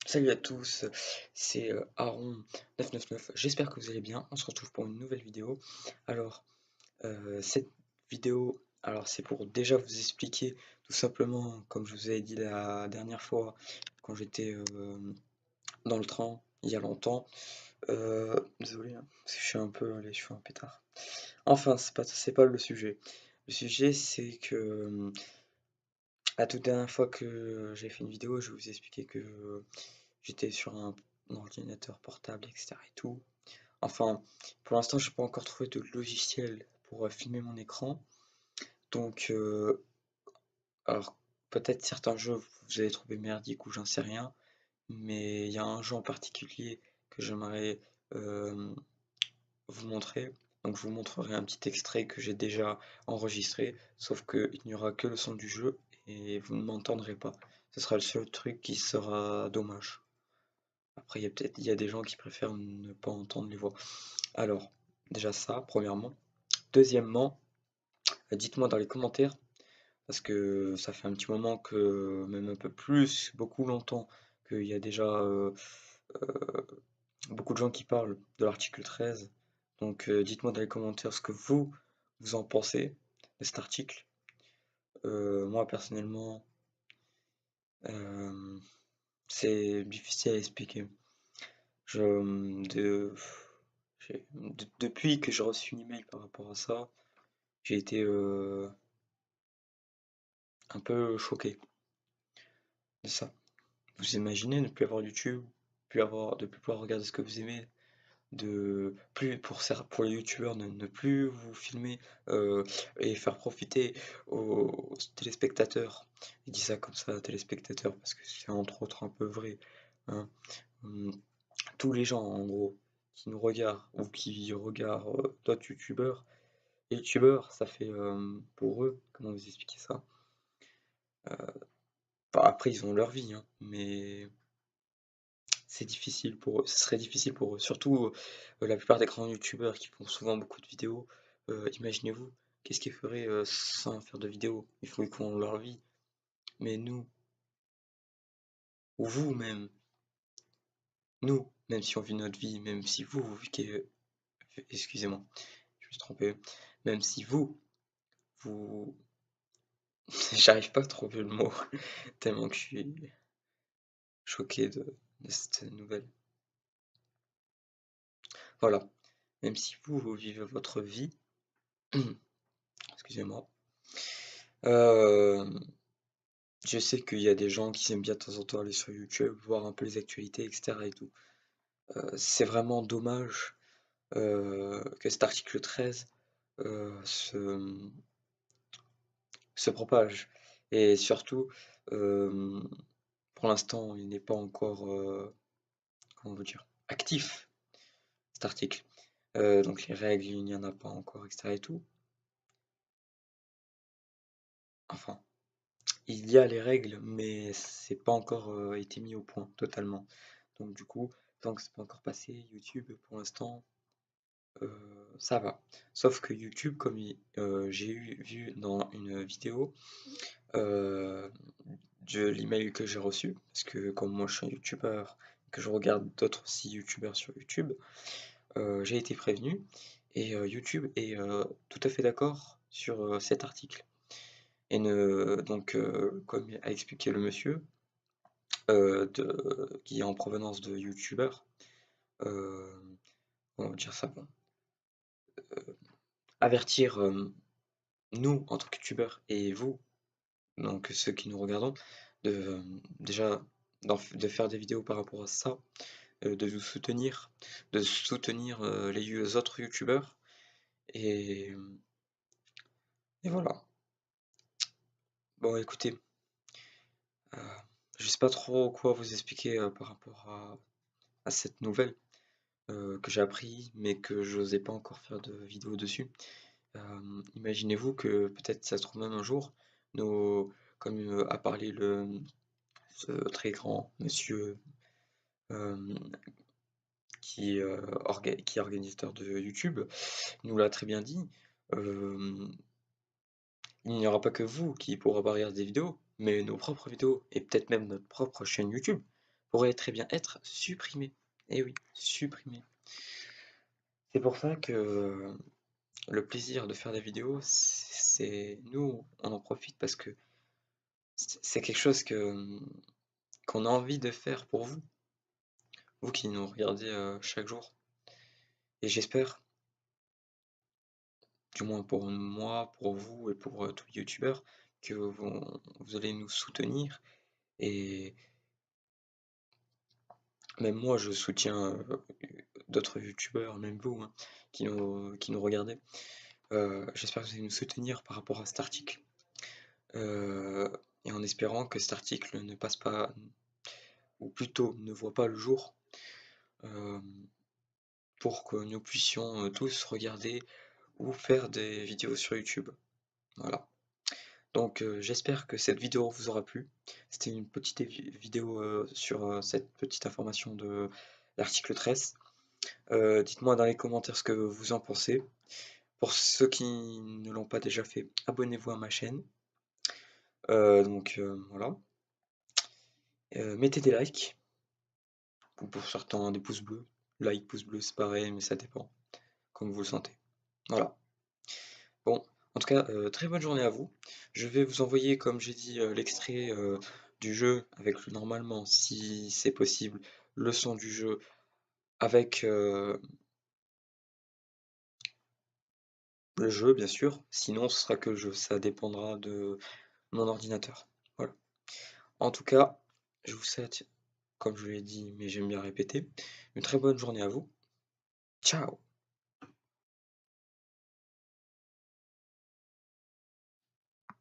Salut à tous, c'est Aaron999. J'espère que vous allez bien. On se retrouve pour une nouvelle vidéo. Alors, cette vidéo, c'est pour déjà vous expliquer tout simplement, comme je vous avais dit la dernière fois, quand j'étais dans le train il y a longtemps. Désolé, hein, parce que je suis un pétard. Enfin, c'est pas le sujet. Le sujet, c'est que la toute dernière fois que j'ai fait une vidéo, je vous ai expliqué que j'étais sur un ordinateur portable, etc. et tout. Enfin, pour l'instant, j'ai pas encore trouvé de logiciel pour filmer mon écran. Donc, alors peut-être certains jeux vous allez trouver merdiques ou j'en sais rien, mais il y a un jeu en particulier que j'aimerais euh, vous montrer. Donc, je vous montrerai un petit extrait que j'ai déjà enregistré, sauf qu'il n'y aura que le son du jeu et vous ne m'entendrez pas. Ce sera le seul truc qui sera dommage. Après, il y a des gens qui préfèrent ne pas entendre les voix. Alors, déjà ça, premièrement. Deuxièmement, dites-moi dans les commentaires, parce que ça fait un petit moment que, même un peu plus, beaucoup longtemps, qu'il y a déjà euh, beaucoup de gens qui parlent de l'article 13. Donc, dites-moi dans les commentaires ce que vous en pensez de cet article. Moi, personnellement, euh, c'est difficile à expliquer. Je, de, Depuis que j'ai reçu une email par rapport à ça, j'ai été un peu choqué de ça. Vous imaginez ne plus avoir YouTube, de plus pouvoir regarder ce que vous aimez, de plus pour les youtubeurs ne plus vous filmer et faire profiter aux téléspectateurs. Il dit ça comme ça, téléspectateurs, parce que c'est entre autres un peu vrai, hein. Hum, Tous les gens en gros qui nous regardent ou qui regardent d'autres youtubeurs. Les youtubeurs, ça fait pour eux, comment vous expliquer ça? Enfin, après, ils ont leur vie, hein, mais c'est difficile pour eux. Ce serait difficile pour eux. Surtout la plupart des grands youtubeurs qui font souvent beaucoup de vidéos. Imaginez-vous, qu'est-ce qu'ils feraient sans faire de vidéos? Ils font leur vie. Mais nous, ou vous-même, nous, même si on vit notre vie, même si excusez-moi, je me suis trompé, même si vous, j'arrive pas à trouver le mot, tellement que je suis choqué de cette nouvelle. Voilà, même si vous vivez votre vie, excusez-moi, euh, je sais qu'il y a des gens qui aiment bien de temps en temps aller sur YouTube, voir un peu les actualités, etc. et tout. C'est vraiment dommage que cet article 13 se propage. Et surtout, euh, pour l'instant, il n'est pas encore, comment on veut dire, actif, cet article. Donc les règles, il n'y en a pas encore, etc. et tout. Enfin, il y a les règles, mais c'est pas encore été mis au point totalement. Donc du coup, tant que c'est pas encore passé, YouTube pour l'instant, ça va. Sauf que YouTube, comme vu dans une vidéo euh, de l'email que j'ai reçu, parce que comme moi je suis un YouTubeur, que je regarde d'autres aussi YouTubeurs sur YouTube, j'ai été prévenu et YouTube est tout à fait d'accord sur cet article. Et comme a expliqué le monsieur, qui est en provenance de YouTubeur, euh, on va dire ça, bon, avertir nous en tant que youtubeurs et vous, donc ceux qui nous regardons, de déjà de faire des vidéos par rapport à ça, de nous soutenir, de soutenir les autres youtubeurs et, et voilà. Bon, écoutez, euh, je sais pas trop quoi vous expliquer par rapport à cette nouvelle que j'ai appris, mais que je n'osais pas encore faire de vidéo dessus. Imaginez-vous que peut-être ça se trouve même un jour, comme a parlé ce très grand monsieur euh, qui est organisateur de YouTube, il nous l'a très bien dit. euh, il n'y aura pas que vous qui pourrez regarder des vidéos, mais nos propres vidéos et peut-être même notre propre chaîne YouTube pourrait très bien être supprimé. Eh oui, supprimé. C'est pour ça que le plaisir de faire des vidéos, c'est nous, on en profite parce que c'est quelque chose qu'on a envie de faire pour vous, vous qui nous regardez chaque jour. Et j'espère, du moins pour moi, pour vous et pour tous les youtubeurs, que vous allez nous soutenir. Et même moi, je soutiens d'autres youtubeurs, même vous, hein, qui nous regardez. J'espère que vous allez nous soutenir par rapport à cet article. Euh, et en espérant que cet article ne passe pas, ou plutôt ne voit pas le jour, euh, pour que nous puissions tous regarder ou faire des vidéos sur YouTube. Voilà. Donc j'espère que cette vidéo vous aura plu. C'était une petite vidéo sur cette petite information de l'article 13. Dites-moi dans les commentaires ce que vous en pensez. Pour ceux qui ne l'ont pas déjà fait, abonnez-vous à ma chaîne. Voilà. Mettez des likes. Ou pour certains des pouces bleus. Like, pouce bleu, c'est pareil, mais ça dépend. Comme vous le sentez. Voilà. Bon, en tout cas, très bonne journée à vous. Je vais vous envoyer, comme j'ai dit, l'extrait du jeu avec normalement, si c'est possible, le son du jeu avec le jeu, bien sûr. Sinon, ce sera que le jeu. Ça dépendra de mon ordinateur. Voilà. En tout cas, je vous souhaite, comme je l'ai dit, mais j'aime bien répéter, une très bonne journée à vous. Ciao!